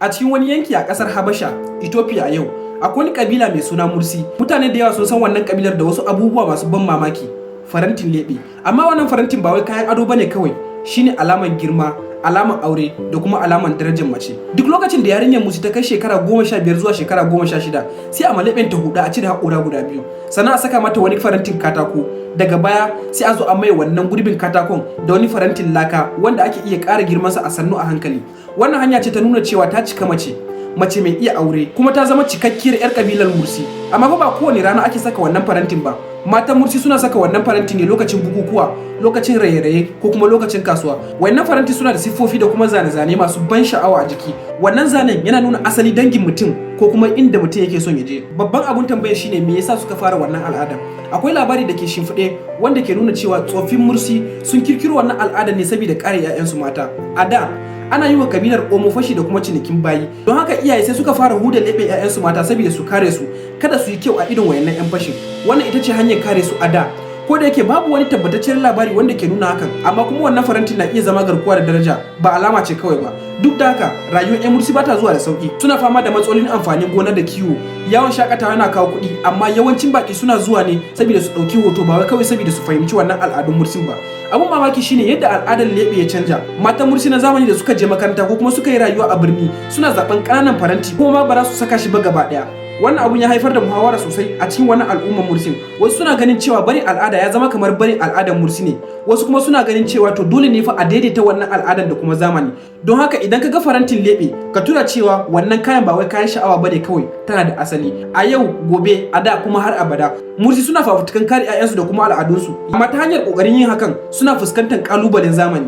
A cikin wani yanki a ƙasar Habasha, Ethiopia a yau, akwai wani kabila mai suna Mursi. Mutane da yawa sun san wannan kabilar da wasu abubuwa masu ban mamaki, farantin leɓe. Amma wannan farantin ba wai kayan ado bane kawai, shine alaman girma, alaman aure da kuma alaman darajar mace. Duk lokacin da yarinyar Mursi ta kai shekara 15 zuwa shekara 16, sai a maleben ta huda a cire haƙora guda biyu. Sannan a saka mata wani farantin katako. Daga baya sai a zo a mai wannan gurbin katakon da wani farantin laka wanda ake iya ƙara girmansa a sannu a hankali. Wannan hanya ce ta nuna cewa ta cika mace mai iya aure kuma ta zama cikakkiyar 'yar kabilar Mursi. Amma fa ba kowane rana ake saka wannan farantin ba. Matan Mursi suna saka wannan farantin ne lokacin bukukuwa, lokacin raye-raye ko kuma lokacin kasuwa. Wannan faranti suna da siffofi da kuma zane-zane masu ban sha'awa a jiki. Wannan zanen yana nuna asali dangin mutum ko kuma inda mutum yake son ya je. Babban abun tambayar shine me yasa suka fara wannan al'ada? Akwai labari da ke shimfiɗe wanda ke nuna cewa tsoffin Mursi sun kirkiro wannan al'adar ne saboda kare 'ya'yansu mata. A da ana yi wa kabilar Omo fashi da kuma cinikin bayi. Don haka iyaye sai suka fara huda leɓen 'ya'yansu mata saboda su kare su kada su yi kyau a idon wayannan 'yan fashin. Wannan ita ce hanyar kare su a da. Ko da yake babu wani tabbataccen labari wanda ke nuna hakan, amma kuma wannan farantin na iya zama garkuwa da daraja, ba alama ce kawai ba. Duk da haka rayuwar 'yan Mursi ba ta zuwa da sauki. Suna fama da matsalolin amfanin gona da kiwo. Yawon shakatawa yana kawo kuɗi, amma yawancin baki suna zuwa ne saboda su ɗauki hoto ba wai kawai saboda su fahimci wannan al'adun Mursin ba. Abun mamaki shine yadda al'adar leɓe ya canja. Matan Mursi na zamani da suka je makaranta ko kuma suka yi rayuwa a birni suna zaben ƙananan faranti kuma ma ba za su saka shi ba gaba ɗaya. Wannan abun ya haifar da muhawara sosai a cikin wannan al'ummar Mursin. Wasu suna ganin cewa barin al'ada ya zama kamar barin al'adar Mursi ne. Wasu kuma suna ganin cewa to dole ne fa a daidaita wannan al'adar da kuma zamani. Don haka idan ka ga farantin leɓe, ka tura cewa wannan kayan ba wai kayan sha'awa bane kawai, tana da asali. A yau, gobe, a da kuma har abada. Mursi suna fafutukan kare 'ya'yansu da kuma al'adunsu. Amma ta hanyar ƙoƙarin yin hakan, suna fuskantar ƙalubalen zamani.